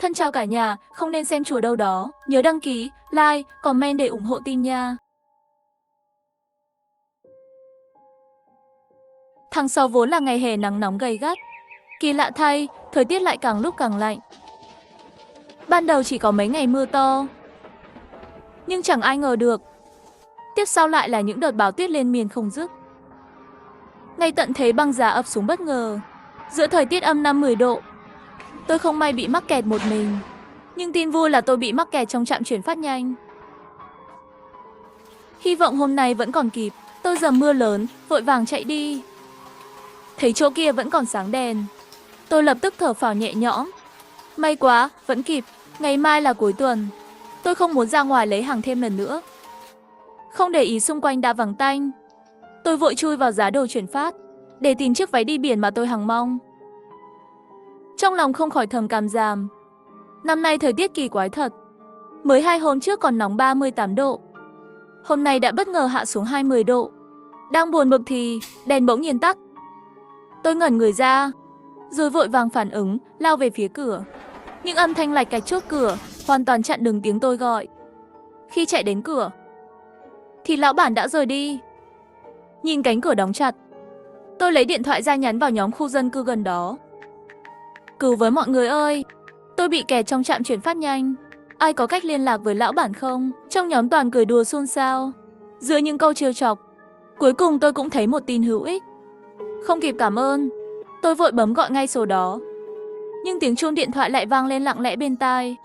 Thân chào cả nhà, không nên xem chùa đâu đó. Nhớ đăng ký, like, comment để ủng hộ tin nha. Tháng 6 vốn là ngày hè nắng nóng gay gắt. Kỳ lạ thay, thời tiết lại càng lúc càng lạnh. Ban đầu chỉ có mấy ngày mưa to. Nhưng chẳng ai ngờ được. Tiếp sau lại là những đợt bão tuyết liên miên không dứt. Ngay tận thế băng giá ập xuống bất ngờ. Giữa thời tiết âm 5-10 độ. Tôi không may bị mắc kẹt một mình. Nhưng tin vui là tôi bị mắc kẹt trong trạm chuyển phát nhanh. Hy vọng hôm nay vẫn còn kịp. Tôi dầm mưa lớn, vội vàng chạy đi. Thấy chỗ kia vẫn còn sáng đèn. Tôi lập tức thở phào nhẹ nhõm. May quá, vẫn kịp. Ngày mai là cuối tuần. Tôi không muốn ra ngoài lấy hàng thêm lần nữa. Không để ý xung quanh đã vắng tanh. Tôi vội chui vào giá đồ chuyển phát để tìm chiếc váy đi biển mà tôi hằng mong. Trong lòng không khỏi thầm cảm giảm. Năm nay thời tiết kỳ quái thật. Mới 2 hôm trước còn nóng 38 độ. Hôm nay đã bất ngờ hạ xuống 20 độ. Đang buồn bực thì đèn bỗng nhiên tắt. Tôi ngẩn người ra, rồi vội vàng phản ứng, lao về phía cửa. Nhưng âm thanh lạch cạch chốt cửa hoàn toàn chặn đứng tiếng tôi gọi. Khi chạy đến cửa thì lão bản đã rời đi. Nhìn cánh cửa đóng chặt, tôi lấy điện thoại ra nhắn vào nhóm khu dân cư gần đó. Cứu với mọi người ơi, tôi bị kẹt trong trạm chuyển phát nhanh. Ai có cách liên lạc với lão bản không? Trong nhóm toàn cười đùa xôn xao. Giữa những câu trêu chọc, cuối cùng tôi cũng thấy một tin hữu ích. Không kịp cảm ơn, tôi vội bấm gọi ngay số đó. Nhưng tiếng chuông điện thoại lại vang lên lặng lẽ bên tai.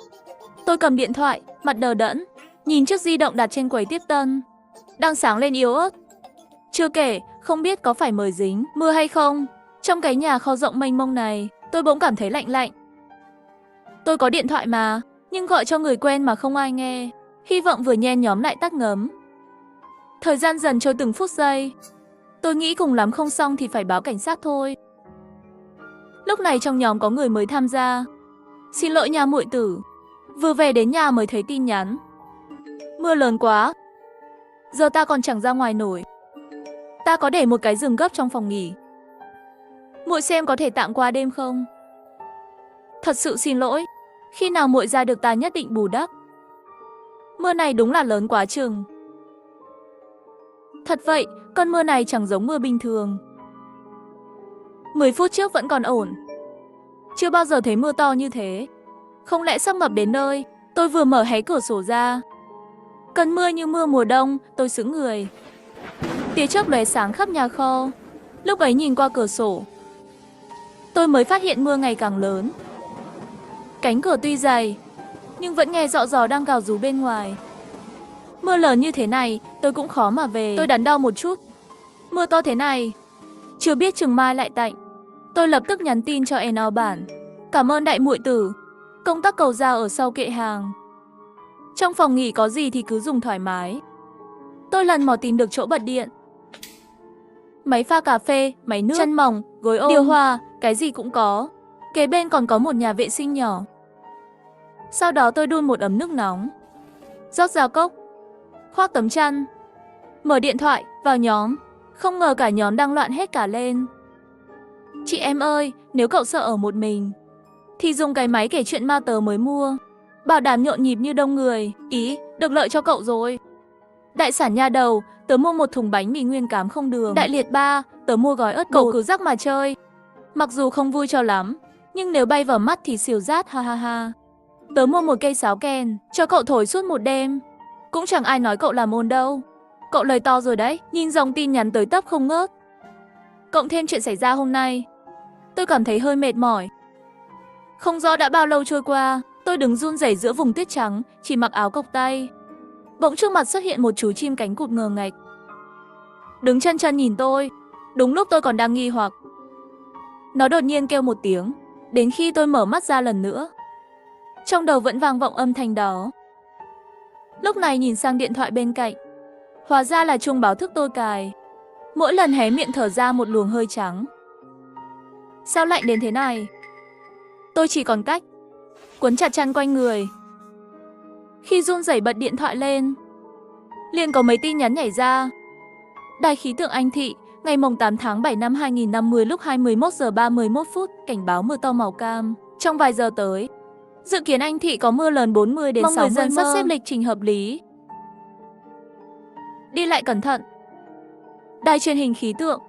Tôi cầm điện thoại, mặt đờ đẫn, nhìn chiếc di động đặt trên quầy tiếp tân, đang sáng lên yếu ớt. Chưa kể, không biết có phải mời dính mưa hay không. Trong cái nhà kho rộng mênh mông này, tôi bỗng cảm thấy lạnh lạnh. Tôi có điện thoại mà, nhưng gọi cho người quen mà không ai nghe. Hy vọng vừa nhen nhóm lại tắt ngấm. Thời gian dần trôi từng phút giây. Tôi nghĩ cùng lắm không xong thì phải báo cảnh sát thôi. Lúc này trong nhóm có người mới tham gia. Xin lỗi nha muội tử, vừa về đến nhà mới thấy tin nhắn. Mưa lớn quá, giờ ta còn chẳng ra ngoài nổi. Ta có để một cái giường gấp trong phòng nghỉ. Muội xem có thể tạm qua đêm không? Thật sự xin lỗi, khi nào muội ra được ta nhất định bù đắp. Mưa này đúng là lớn quá chừng. Thật vậy, cơn mưa này chẳng giống mưa bình thường. 10 phút trước vẫn còn ổn. Chưa bao giờ thấy mưa to như thế. Không lẽ sắp ngập đến nơi? Tôi vừa mở hé cửa sổ ra. Cơn mưa như mưa mùa đông, tôi sững người. Tia chớp lóe sáng khắp nhà kho. Lúc ấy nhìn qua cửa sổ, tôi mới phát hiện mưa ngày càng lớn. Cánh cửa tuy dày, nhưng vẫn nghe rõ gió đang gào rú bên ngoài. Mưa lớn như thế này, tôi cũng khó mà về. Tôi đắn đo một chút. Mưa to thế này, chưa biết chừng mai lại tạnh. Tôi lập tức nhắn tin cho NO bản. Cảm ơn đại muội tử. Công tắc cầu dao ở sau kệ hàng. Trong phòng nghỉ có gì thì cứ dùng thoải mái. Tôi lần mò tìm được chỗ bật điện. Máy pha cà phê, máy nước, chăn mỏng, gối ôm, điều hòa, cái gì cũng có. Kế bên còn có một nhà vệ sinh nhỏ. Sau đó tôi đun một ấm nước nóng, rót vào cốc, khoác tấm chăn, mở điện thoại, vào nhóm. Không ngờ cả nhóm đang loạn hết cả lên. Chị em ơi, nếu cậu sợ ở một mình thì dùng cái máy kể chuyện ma tớ mới mua, bảo đảm nhộn nhịp như đông người. Ý, được lợi cho cậu rồi. Đại sản nha đầu, tớ mua một thùng bánh mì nguyên cám không đường. Đại liệt ba, tớ mua gói ớt cậu cứ rắc mà chơi. Mặc dù không vui cho lắm, nhưng nếu bay vào mắt thì xỉu rát, ha ha ha. Tớ mua một cây sáo kèn, cho cậu thổi suốt một đêm. Cũng chẳng ai nói cậu làm ôn đâu. Cậu lời to rồi đấy, nhìn dòng tin nhắn tới tấp không ngớt. Cộng thêm chuyện xảy ra hôm nay, tôi cảm thấy hơi mệt mỏi. Không rõ đã bao lâu trôi qua, tôi đứng run rẩy giữa vùng tuyết trắng, chỉ mặc áo cộc tay. Bỗng trước mặt xuất hiện một chú chim cánh cụt ngờ ngạch. Đứng chân chân nhìn tôi, đúng lúc tôi còn đang nghi hoặc. Nó đột nhiên kêu một tiếng, đến khi tôi mở mắt ra lần nữa, trong đầu vẫn vang vọng âm thanh đó. Lúc này nhìn sang điện thoại bên cạnh, hóa ra là chuông báo thức tôi cài. Mỗi lần hé miệng thở ra một luồng hơi trắng. Sao lạnh đến thế này? Tôi chỉ còn cách quấn chặt chăn quanh người. Khi run rẩy bật điện thoại lên, liền có mấy tin nhắn nhảy ra. Đài khí tượng Anh Thị, ngày 8 tháng 7 năm 2050 lúc 21 giờ 31 phút, cảnh báo mưa to màu cam. Trong vài giờ tới, Dự kiến Anh Thị có mưa lớn 40 đến 60 Mong người dân sắp sắp xếp xếp lịch trình hợp lý. Đi lại cẩn thận. Đài truyền hình khí tượng.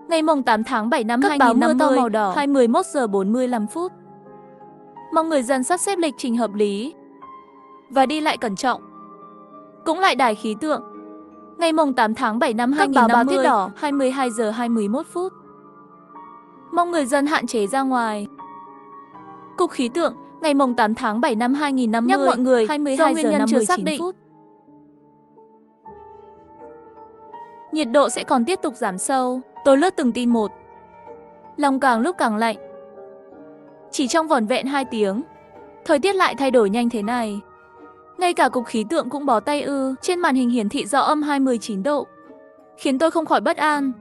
Ngày mùng 8 tháng 7 năm Cấp báo 2050, mưa to màu đỏ. 21 giờ 45 phút. Mong người dân sắp xếp lịch trình hợp lý và đi lại cẩn trọng. Cũng lại đài khí tượng. Ngày mùng 8 tháng 7 năm Cấp báo 2050, tiết đỏ. 22 giờ 21 phút. Mong người dân hạn chế ra ngoài. Cục khí tượng, ngày mùng 8 tháng 7 năm 2050, Nhắc mọi người, 22 do nguyên giờ nhân chưa 59 xác định. phút. Nhiệt độ sẽ còn tiếp tục giảm sâu. Tôi lướt từng tin một. Lòng càng lúc càng lạnh. Chỉ trong vỏn vẹn 2 tiếng, thời tiết lại thay đổi nhanh thế này. Ngay cả cục khí tượng cũng bó tay ư. Trên màn hình hiển thị rõ âm 29 độ, khiến tôi không khỏi bất an.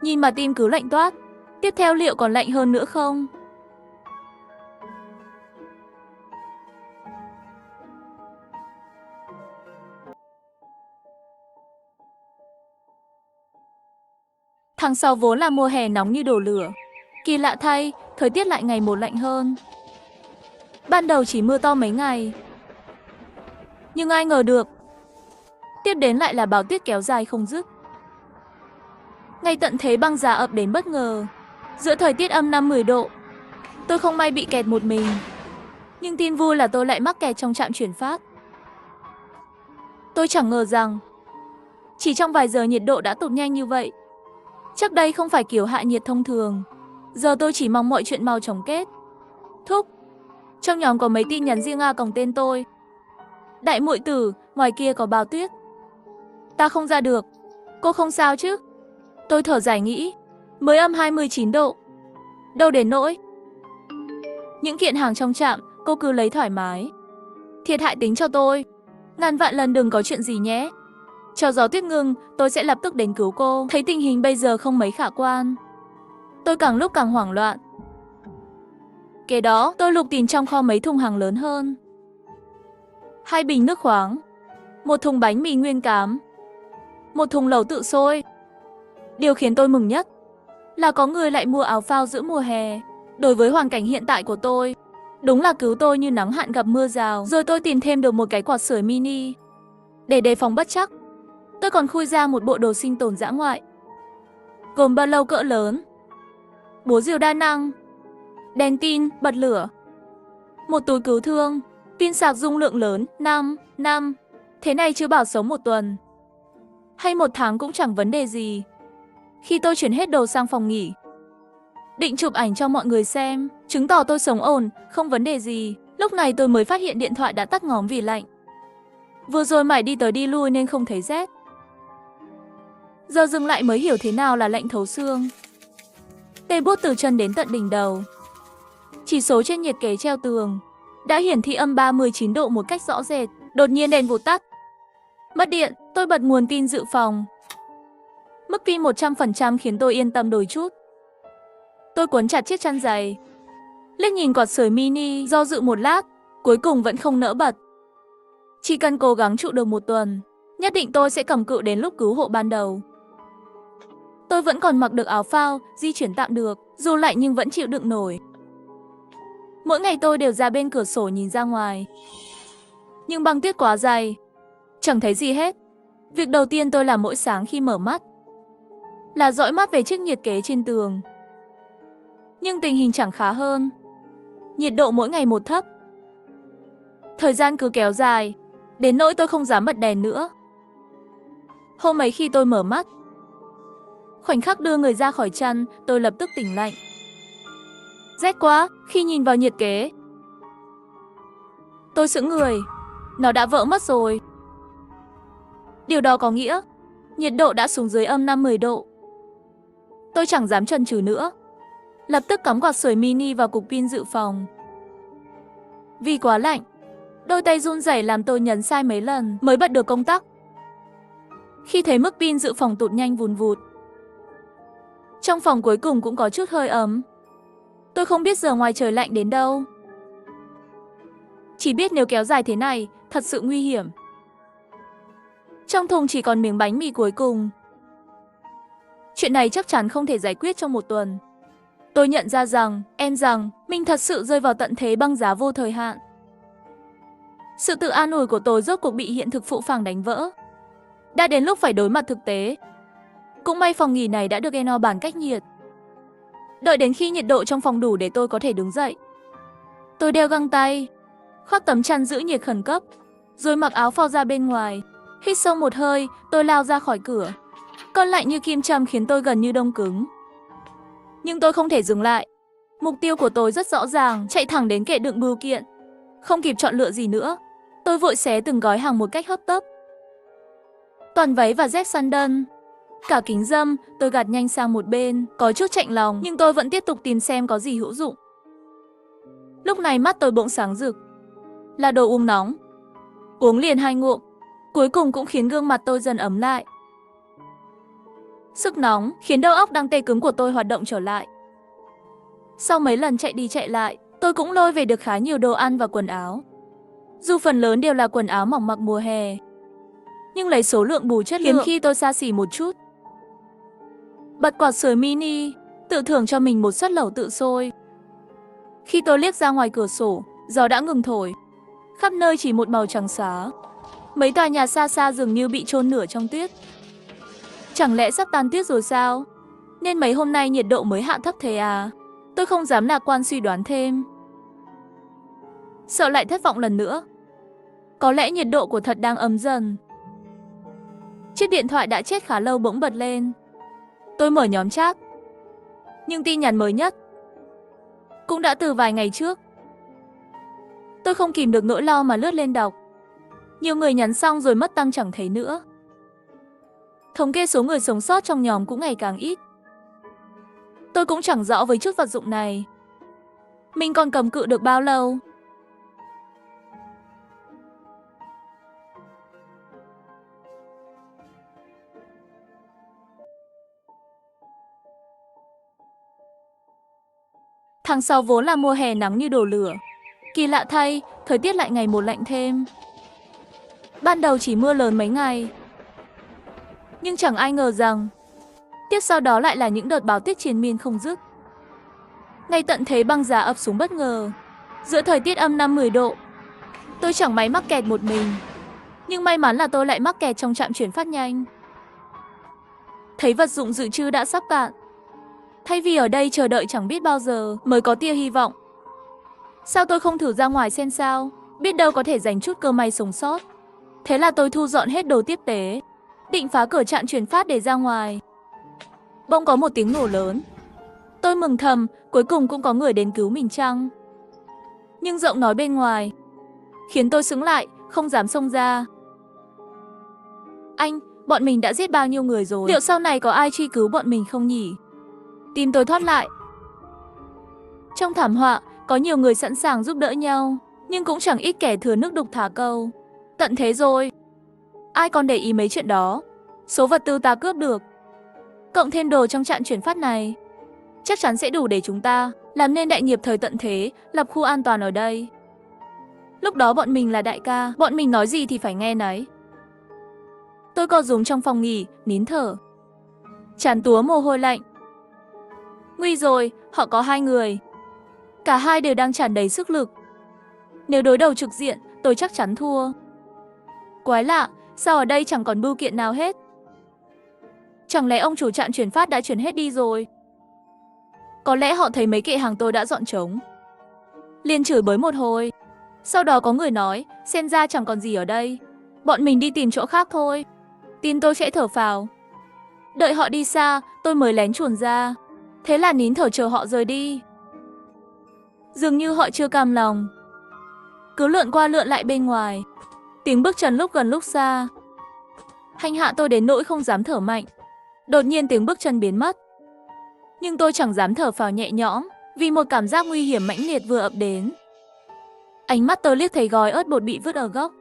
Nhìn mà tim cứ lạnh toát. Tiếp theo liệu còn lạnh hơn nữa không? Tháng 6 vốn là mùa hè nóng như đổ lửa. Kỳ lạ thay, thời tiết lại ngày một lạnh hơn. Ban đầu chỉ mưa to mấy ngày, nhưng ai ngờ được, tiếp đến lại là bão tuyết kéo dài không dứt. Ngay tận thế băng giá ập đến bất ngờ. Giữa thời tiết âm 5-10 độ, tôi không may bị kẹt một mình. Nhưng tin vui là tôi lại mắc kẹt trong trạm chuyển phát. Tôi chẳng ngờ rằng chỉ trong vài giờ nhiệt độ đã tụt nhanh như vậy. Chắc đây không phải kiểu hạ nhiệt thông thường. Giờ tôi chỉ mong mọi chuyện mau chóng kết thúc. Trong nhóm có mấy tin nhắn riêng còng tên tôi. Đại muội tử, ngoài kia có bão tuyết. Ta không ra được. Cô không sao chứ? Tôi thở dài nghĩ, mới âm 29 độ. Đâu đến nỗi. Những kiện hàng trong trạm, cô cứ lấy thoải mái. Thiệt hại tính cho tôi. Ngàn vạn lần đừng có chuyện gì nhé. Cho gió tuyết ngưng, tôi sẽ lập tức đến cứu cô. Thấy tình hình bây giờ không mấy khả quan, tôi càng lúc càng hoảng loạn. Kế đó, tôi lục tìm trong kho mấy thùng hàng lớn hơn. 2 bình nước khoáng, 1 thùng bánh mì nguyên cám, 1 thùng lẩu tự sôi. Điều khiến tôi mừng nhất là có người lại mua áo phao giữa mùa hè. Đối với hoàn cảnh hiện tại của tôi, đúng là cứu tôi như nắng hạn gặp mưa rào. Rồi tôi tìm thêm được một cái quạt sưởi mini. Để đề phòng bất trắc, tôi còn khui ra một bộ đồ sinh tồn dã ngoại, gồm ba lô cỡ lớn, búa rìu đa năng, đèn tin, bật lửa, một túi cứu thương, pin sạc dung lượng lớn, 5. Thế này chưa bảo sống 1 tuần hay 1 tháng cũng chẳng vấn đề gì. Khi tôi chuyển hết đồ sang phòng nghỉ, định chụp ảnh cho mọi người xem, chứng tỏ tôi sống ổn, không vấn đề gì. Lúc này tôi mới phát hiện điện thoại đã tắt ngóm vì lạnh. Vừa rồi mải đi tới đi lui nên không thấy rét. Giờ dừng lại mới hiểu thế nào là lạnh thấu xương. Tê buốt từ chân đến tận đỉnh đầu. Chỉ số trên nhiệt kế treo tường đã hiển thị âm 39 độ một cách rõ rệt. Đột nhiên đèn vụt tắt. Mất điện, tôi bật nguồn tin dự phòng. Mức pin 100% khiến tôi yên tâm đôi chút. Tôi cuốn chặt chiếc chăn dày, liếc nhìn quạt sưởi mini, do dự một lát, cuối cùng vẫn không nỡ bật. Chỉ cần cố gắng trụ được 1 tuần, nhất định tôi sẽ cầm cự đến lúc cứu hộ ban đầu. Tôi vẫn còn mặc được áo phao, di chuyển tạm được, dù lạnh nhưng vẫn chịu đựng nổi. Mỗi ngày tôi đều ra bên cửa sổ nhìn ra ngoài, nhưng băng tuyết quá dày, chẳng thấy gì hết. Việc đầu tiên tôi làm mỗi sáng khi mở mắt là dõi mắt về chiếc nhiệt kế trên tường. Nhưng tình hình chẳng khá hơn. Nhiệt độ mỗi ngày một thấp. Thời gian cứ kéo dài, đến nỗi tôi không dám bật đèn nữa. Hôm ấy khi tôi mở mắt, khoảnh khắc đưa người ra khỏi chăn, tôi lập tức tỉnh lạnh. Rét quá, khi nhìn vào nhiệt kế, tôi sững người, nó đã vỡ mất rồi. Điều đó có nghĩa, nhiệt độ đã xuống dưới âm 5-10 độ. Tôi chẳng dám chần chừ nữa, lập tức cắm quạt sưởi mini vào cục pin dự phòng. Vì quá lạnh, đôi tay run rẩy làm tôi nhấn sai mấy lần mới bật được công tắc. Khi thấy mức pin dự phòng tụt nhanh vùn vụt, trong phòng cuối cùng cũng có chút hơi ấm. Tôi không biết giờ ngoài trời lạnh đến đâu. Chỉ biết nếu kéo dài thế này, thật sự nguy hiểm. Trong thùng chỉ còn miếng bánh mì cuối cùng. Chuyện này chắc chắn không thể giải quyết trong 1 tuần. Tôi nhận ra rằng, mình thật sự rơi vào tận thế băng giá vô thời hạn. Sự tự an ủi của tôi rốt cuộc bị hiện thực phũ phàng đánh vỡ. Đã đến lúc phải đối mặt thực tế. Cũng may phòng nghỉ này đã được Eno bàn cách nhiệt. Đợi đến khi nhiệt độ trong phòng đủ để tôi có thể đứng dậy. Tôi đeo găng tay, khoác tấm chăn giữ nhiệt khẩn cấp, rồi mặc áo phao ra bên ngoài. Hít sâu một hơi, tôi lao ra khỏi cửa. Cơn lạnh như kim châm khiến tôi gần như đông cứng. Nhưng tôi không thể dừng lại. Mục tiêu của tôi rất rõ ràng, chạy thẳng đến kệ đựng bưu kiện. Không kịp chọn lựa gì nữa, tôi vội xé từng gói hàng một cách hấp tấp. Toàn váy và dép sandal, cả kính râm, tôi gạt nhanh sang một bên, có chút chạnh lòng, nhưng tôi vẫn tiếp tục tìm xem có gì hữu dụng. Lúc này mắt tôi bỗng sáng rực. Là đồ uống nóng. Uống liền 2 ngụm, cuối cùng cũng khiến gương mặt tôi dần ấm lại. Sức nóng khiến đầu óc đang tê cứng của tôi hoạt động trở lại. Sau mấy lần chạy đi chạy lại, tôi cũng lôi về được khá nhiều đồ ăn và quần áo. Dù phần lớn đều là quần áo mỏng mặc mùa hè, nhưng lấy số lượng bù chất lượng khiến khi tôi xa xỉ một chút. Bật quạt sưởi mini, tự thưởng cho mình một suất lẩu tự sôi. Khi tôi liếc ra ngoài cửa sổ, gió đã ngừng thổi. Khắp nơi chỉ một màu trắng xóa. Mấy tòa nhà xa xa dường như bị chôn nửa trong tuyết. Chẳng lẽ sắp tan tuyết rồi sao? Nên mấy hôm nay nhiệt độ mới hạ thấp thế à? Tôi không dám lạc quan suy đoán thêm. Sợ lại thất vọng lần nữa. Có lẽ nhiệt độ của thật đang ấm dần. Chiếc điện thoại đã chết khá lâu bỗng bật lên. Tôi mở nhóm chat. Nhưng tin nhắn mới nhất cũng đã từ vài ngày trước. Tôi không kìm được nỗi lo mà lướt lên đọc. Nhiều người nhắn xong rồi mất tăng chẳng thấy nữa. Thống kê số người sống sót trong nhóm cũng ngày càng ít. Tôi cũng chẳng rõ với chút vật dụng này mình còn cầm cự được bao lâu. Tháng 6 vốn là mùa hè nắng như đổ lửa. Kỳ lạ thay, thời tiết lại ngày một lạnh thêm. Ban đầu chỉ mưa lớn mấy ngày, nhưng chẳng ai ngờ rằng tiếp sau đó lại là những đợt bão tuyết triền miên không dứt. Ngay tận thế băng giá ập xuống bất ngờ, giữa thời tiết âm 5-10 độ. Tôi chẳng may mắc kẹt một mình, nhưng may mắn là tôi lại mắc kẹt trong trạm chuyển phát nhanh. Thấy vật dụng dự trữ đã sắp cạn, thay vì ở đây chờ đợi chẳng biết bao giờ mới có tia hy vọng, sao tôi không thử ra ngoài xem sao, biết đâu có thể dành chút cơ may sống sót. Thế là tôi thu dọn hết đồ tiếp tế, định phá cửa trạm chuyển phát để ra ngoài. Bỗng có một tiếng nổ lớn. Tôi mừng thầm, cuối cùng cũng có người đến cứu mình chăng? Nhưng giọng nói bên ngoài khiến tôi sững lại, không dám xông ra. Anh, bọn mình đã giết bao nhiêu người rồi? Liệu sau này có ai truy cứu bọn mình không nhỉ? Tim tôi thoát lại. Trong thảm họa, có nhiều người sẵn sàng giúp đỡ nhau, nhưng cũng chẳng ít kẻ thừa nước đục thả câu. Tận thế rồi, ai còn để ý mấy chuyện đó? Số vật tư ta cướp được, cộng thêm đồ trong trạm chuyển phát này, chắc chắn sẽ đủ để chúng ta làm nên đại nghiệp thời tận thế, lập khu an toàn ở đây. Lúc đó bọn mình là đại ca, bọn mình nói gì thì phải nghe nấy. Tôi co rúm trong phòng nghỉ, nín thở, trán túa mồ hôi lạnh. Nguy rồi, họ có 2 người. Cả hai đều đang tràn đầy sức lực. Nếu đối đầu trực diện, tôi chắc chắn thua. Quái lạ, sao ở đây chẳng còn bưu kiện nào hết? Chẳng lẽ ông chủ trạm chuyển phát đã chuyển hết đi rồi? Có lẽ họ thấy mấy kệ hàng tôi đã dọn trống, liền chửi bới một hồi. Sau đó có người nói, xem ra chẳng còn gì ở đây, bọn mình đi tìm chỗ khác thôi. Tin tôi khẽ thở phào. Đợi họ đi xa, tôi mới lén chuồn ra. Thế là nín thở chờ họ rời đi. Dường như họ chưa cam lòng, cứ lượn qua lượn lại bên ngoài. Tiếng bước chân lúc gần lúc xa hành hạ tôi đến nỗi không dám thở mạnh. Đột nhiên tiếng bước chân biến mất, nhưng tôi chẳng dám thở phào nhẹ nhõm, vì một cảm giác nguy hiểm mãnh liệt vừa ập đến. Ánh mắt tôi liếc thấy gói ớt bột bị vứt ở góc.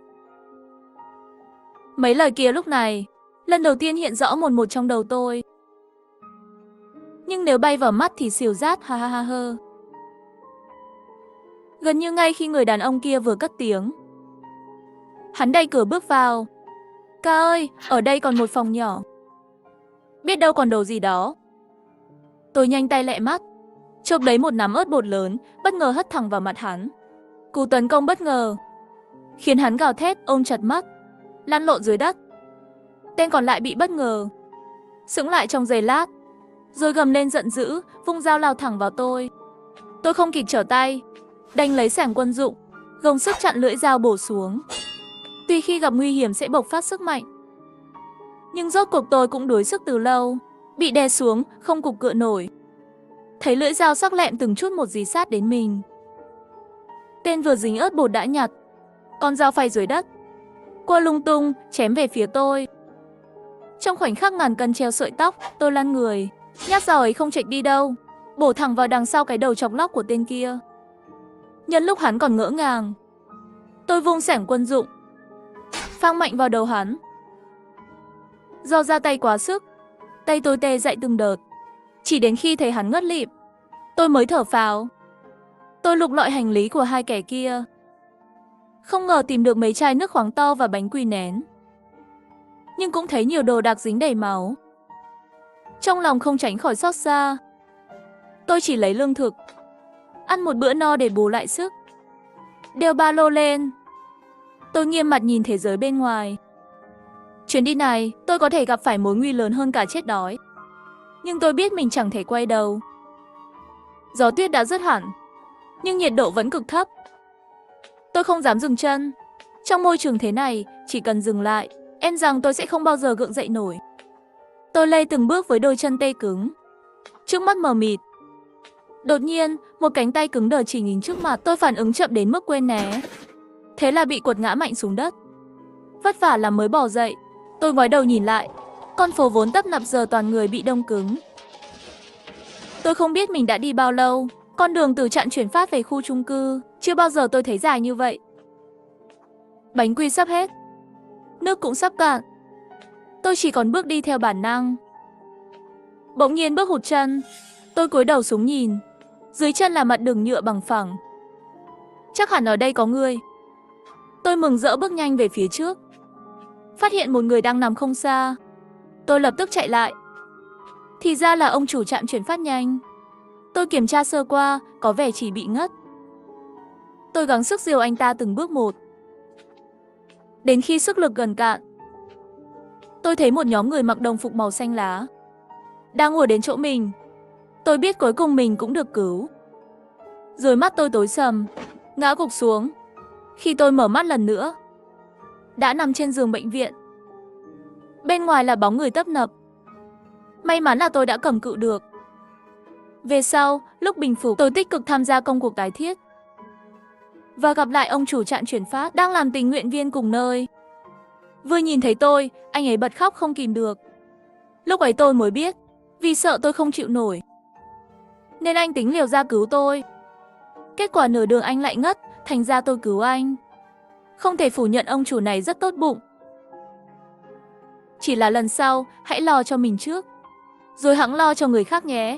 Mấy lời kia lúc này lần đầu tiên hiện rõ mồn một trong đầu tôi. Nhưng nếu bay vào mắt thì xỉu rát, ha ha ha hơ. Gần như ngay khi người đàn ông kia vừa cất tiếng, hắn đẩy cửa bước vào. Ca ơi, ở đây còn một phòng nhỏ, biết đâu còn đồ gì đó. Tôi nhanh tay lẹ mắt, chộp lấy một nắm ớt bột lớn, bất ngờ hất thẳng vào mặt hắn. Cú tấn công bất ngờ khiến hắn gào thét, ôm chặt mắt, lăn lộn dưới đất. Tên còn lại bị bất ngờ, sững lại trong giây lát, rồi gầm lên giận dữ, vung dao lao thẳng vào tôi. Tôi không kịp trở tay, đành lấy xẻng quân dụng, gồng sức chặn lưỡi dao bổ xuống. Tuy khi gặp nguy hiểm sẽ bộc phát sức mạnh, nhưng rốt cuộc tôi cũng đuối sức từ lâu, bị đè xuống, không cục cựa nổi. Thấy lưỡi dao sắc lẹm từng chút một dí sát đến mình. Tên vừa dính ớt bột đã nhặt con dao phay dưới đất, quơ lung tung, chém về phía tôi. Trong khoảnh khắc ngàn cân treo sợi tóc, tôi lăn người, nhát dao ấy không chệch đi đâu, bổ thẳng vào đằng sau cái đầu chọc lóc của tên kia. Nhân lúc hắn còn ngỡ ngàng, tôi vung xẻng quân dụng, phang mạnh vào đầu hắn. Do ra tay quá sức, tay tôi tê dại từng đợt. Chỉ đến khi thấy hắn ngất lịm, tôi mới thở phào. Tôi lục lọi hành lý của hai kẻ kia, không ngờ tìm được mấy chai nước khoáng to và bánh quy nén, nhưng cũng thấy nhiều đồ đạc dính đầy máu. Trong lòng không tránh khỏi xót xa. Tôi chỉ lấy lương thực, ăn một bữa no để bù lại sức. Đeo ba lô lên, tôi nghiêm mặt nhìn thế giới bên ngoài. Chuyến đi này, tôi có thể gặp phải mối nguy lớn hơn cả chết đói, nhưng tôi biết mình chẳng thể quay đầu. Gió tuyết đã dứt hẳn, nhưng nhiệt độ vẫn cực thấp. Tôi không dám dừng chân. Trong môi trường thế này, chỉ cần dừng lại, em rằng tôi sẽ không bao giờ gượng dậy nổi. Tôi lê từng bước với đôi chân tê cứng, trước mắt mờ mịt. Đột nhiên, một cánh tay cứng đờ chỉ nhìn trước mặt. Tôi phản ứng chậm đến mức quên né, thế là bị quật ngã mạnh xuống đất. Vất vả lắm mới bò dậy. Tôi ngoái đầu nhìn lại, con phố vốn tấp nập giờ toàn người bị đông cứng. Tôi không biết mình đã đi bao lâu. Con đường từ trạm chuyển phát về khu chung cư, chưa bao giờ tôi thấy dài như vậy. Bánh quy sắp hết, nước cũng sắp cạn. Tôi chỉ còn bước đi theo bản năng. Bỗng nhiên bước hụt chân. Tôi cúi đầu xuống nhìn, dưới chân là mặt đường nhựa bằng phẳng. Chắc hẳn ở đây có người. Tôi mừng rỡ bước nhanh về phía trước, phát hiện một người đang nằm không xa. Tôi lập tức chạy lại. Thì ra là ông chủ trạm chuyển phát nhanh. Tôi kiểm tra sơ qua, có vẻ chỉ bị ngất. Tôi gắng sức dìu anh ta từng bước một. Đến khi sức lực gần cạn, tôi thấy một nhóm người mặc đồng phục màu xanh lá đang ùa đến chỗ mình. Tôi biết cuối cùng mình cũng được cứu. Rồi mắt tôi tối sầm, ngã gục xuống. Khi tôi mở mắt lần nữa, đã nằm trên giường bệnh viện. Bên ngoài là bóng người tấp nập. May mắn là tôi đã cầm cự được. Về sau, lúc bình phục, tôi tích cực tham gia công cuộc tái thiết và gặp lại ông chủ trạm chuyển phát đang làm tình nguyện viên cùng nơi. Vừa nhìn thấy tôi, anh ấy bật khóc không kìm được. Lúc ấy tôi mới biết, vì sợ tôi không chịu nổi, nên anh tính liều ra cứu tôi. Kết quả nửa đường anh lại ngất, thành ra tôi cứu anh. Không thể phủ nhận ông chủ này rất tốt bụng. Chỉ là lần sau, hãy lo cho mình trước, rồi hẵng lo cho người khác nhé.